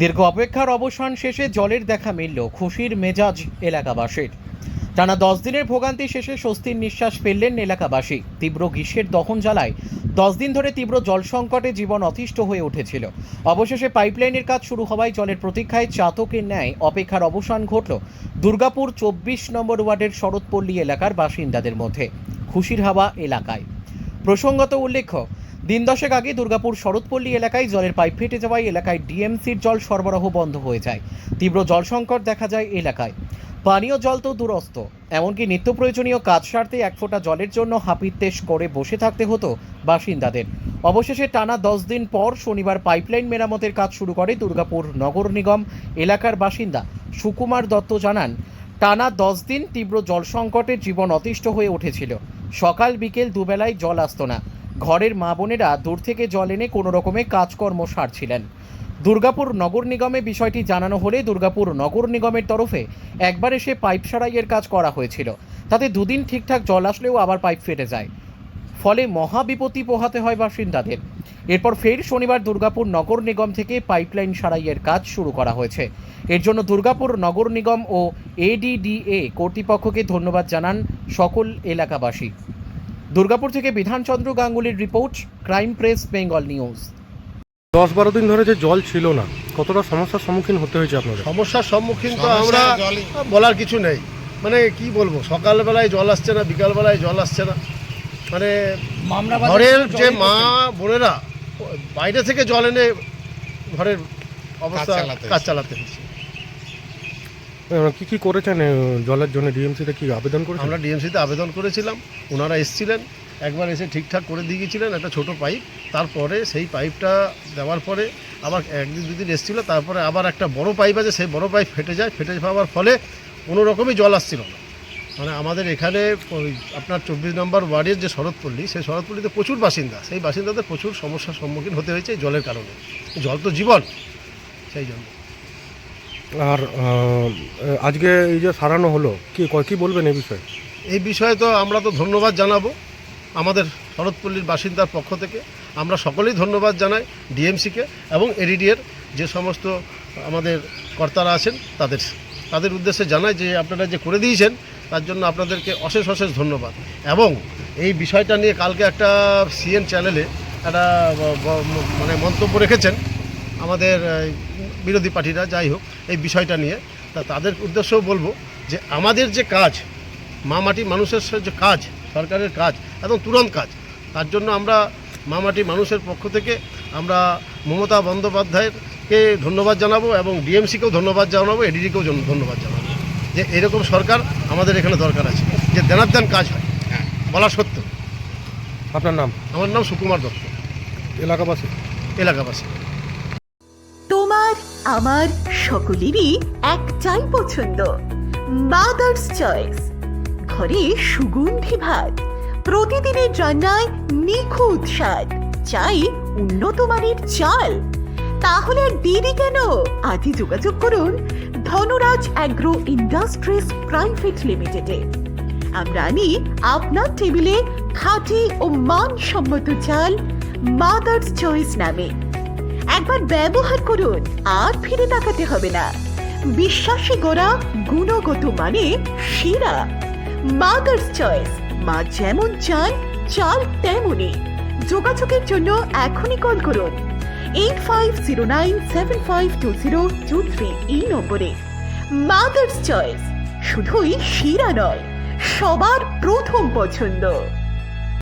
দীর্ঘ অপেক্ষার অবসান শেষে জলের দেখা মিলল, খুশির মেজাজ এলাকাবাসীর। টানা 10 দিনের ভোগান্তি শেষে স্বস্তির নিঃশ্বাস ফেললেন এলাকাবাসী। তীব্র গ্রীষ্মের দহন জ্বালায় 10 দিন ধরে তীব্র জল সংকটে জীবন অতিষ্ঠ হয়ে উঠেছিল। অবশেষে পাইপলাইনের কাজ শুরু হওয়ায় জলের প্রতীক্ষায় চাতকের ন্যায় অপেক্ষার অবসান ঘটল দুর্গাপুর 24 নম্বর ওয়ার্ডের শরৎপল্লী এলাকার বাসিন্দাদের মধ্যে। খুশির হাওয়া এলাকায়। প্রসঙ্গত উল্লেখ্য, দিন দশেক আগে দুর্গাপুর শরৎপল্লী এলাকায় জলের পাইপ ফেটে যাওয়ায় এলাকায় ডিএমসির জল সরবরাহ বন্ধ হয়ে যায়। তীব্র জল সংকট দেখা যায় এলাকায়। পানীয় জল তো দুরস্ত, এমনকি নিত্য প্রয়োজনীয় কাজ সারতে এক ফোঁটা জলের জন্য হাপিত্যেশ করে বসে থাকতে হতো বাসিন্দাদের। অবশেষে টানা 10 দিন পর শনিবার পাইপলাইন মেরামতের কাজ শুরু করে দুর্গাপুর নগর নিগম। এলাকার বাসিন্দা সুকুমার দত্ত জানান, টানা 10 দিন তীব্র জল সংকটে জীবন অতিষ্ঠ হয়ে উঠেছিল। সকাল বিকেল দুবেলায় জল আসতো না। ঘরের মা বোনেরা দূর থেকে জল এনে কোনো রকমে কাজকর্ম সারছিলেন। দুর্গাপুর নগর নিগমে বিষয়টি জানানো হলে দুর্গাপুর নগর নিগমের তরফে একবার এসে পাইপ সারাইয়ের কাজ করা হয়েছিল। তাতে দুদিন ঠিকঠাক জল আসলেও আবার পাইপ ফেটে যায়, ফলে মহা বিপত্তি পোহাতে হয় বাসিন্দাদের। এরপর ফের শনিবার দুর্গাপুর নগর নিগম থেকে পাইপলাইন সারাইয়ের কাজ শুরু করা হয়েছে। এর জন্য দুর্গাপুর নগর নিগম ও এডিডিএ কর্তৃপক্ষকে ধন্যবাদ জানান সকল এলাকাবাসী। দুর্গাপুর থেকে বিধানচন্দ্র গাঙ্গুলির report, crime press Bengal news. 10-12 দিন ধরে যে জল ছিল না, কতটা সমস্যার সম্মুখীন হতে হয়েছে আপনাদের? সমস্যার সম্মুখীন তো আমরা বলার কিছু নেই। মানে কি বলবো, সকালবেলায় জল আসছে না, বিকালবেলায় জল আসছে না। মানে ঘরের যে মা বোনেরা বাইরে থেকে জল এনে ঘরের অবস্থা কাজ চালাতে হচ্ছে। কি করেছেন জলের জন্য? ডিএমসিতে কি আবেদন করেছেন? আমরা ডিএমসিতে আবেদন করেছিলাম, ওনারা এসেছিলেন, একবার এসে ঠিকঠাক করে দিয়ে গিয়েছিলেন একটা ছোট পাইপ। তারপরে সেই পাইপটা দেওয়ার পরে আবার একদিন দুদিন এসেছিলো, তারপরে আবার একটা বড় পাইপ আছে, সেই বড় পাইপ ফেটে যায়। ফেটে যাওয়ার ফলে কোনো রকমই জল আসছিল না। মানে আমাদের এখানে আপনার 24 নম্বর ওয়ার্ডের যে শরৎপল্লী, সেই শরৎপল্লীতে প্রচুর বাসিন্দা, সেই বাসিন্দাদের প্রচুর সমস্যার সম্মুখীন হতে হয়েছে এই জলের কারণে। জল তো জীবন, সেই জন্য। আর আজকে এই যে সারানো হলো, কি বলবেন এই বিষয়ে? এই বিষয়ে তো আমরা তো ধন্যবাদ জানাবো আমাদের শরৎপল্লীর বাসিন্দার পক্ষ থেকে। আমরা সকলেই ধন্যবাদ জানাই ডিএমসিকে এবং এডিডিএর যে সমস্ত আমাদের কর্তারা আছেন তাদের উদ্দেশ্যে জানাই যে আপনারা যে করে দিয়েছেন তার জন্য আপনাদেরকে অশেষ অশেষ ধন্যবাদ। এবং এই বিষয়টা নিয়ে কালকে একটা সিএন চ্যানেলে একটা মানে মন্তব্য রেখেছেন আমাদের বিরোধী পার্টিরা, যাই হোক, এই বিষয়টা নিয়ে। তাদের উদ্দেশ্যেও বলবো যে আমাদের যে কাজ, মা মাটি মানুষের যে কাজ, সরকারের কাজ, একদম তুরন্ত কাজ, তার জন্য আমরা মা মাটি মানুষের পক্ষ থেকে আমরা মমতা বন্দ্যোপাধ্যায়কে ধন্যবাদ জানাবো এবং ডিএমসিকেও ধন্যবাদ জানাবো, এডিডিকেও ধন্যবাদ জানাবো যে এরকম সরকার আমাদের এখানে দরকার আছে, যে দেনার কাজ হয়। বলা সত্য। আপনার নাম? আমার নাম সুকুমার দত্ত। এলাকাবাসী। তোমার আমার সকলেরই একটাই পছন্দ, মাদার্স চয়েস। ঘরে সুগন্ধি ভাত, প্রতিদিনের রান্নায় নিখুঁত স্বাদ, চাই উন্নত মানের চাল। তাহলে আর দেরি কেন? আজই যোগাযোগ করুন ধনরাজ অ্যাগ্রো ইন্ডাস্ট্রিজ প্রাইভেট লিমিটেডে। আমরা আনি আপনার টেবিলে খাঁটি ও মানসম্মত চাল মাদার্স চয়েস নামে। একবার ব্যবহার করুন, আর ফিরে তাকাতে হবে না। বিশ্বাসী গোড়া, গুণগত মানে সেরা। মাদার্স চয়েস, মা যেমন চান চাল তেমনই। যোগাযোগের জন্য এখনই কল করুন 8509752023 এই নম্বরে। মাদার্স চয়েস শুধুই সেরা নয়, সবার প্রথম পছন্দ।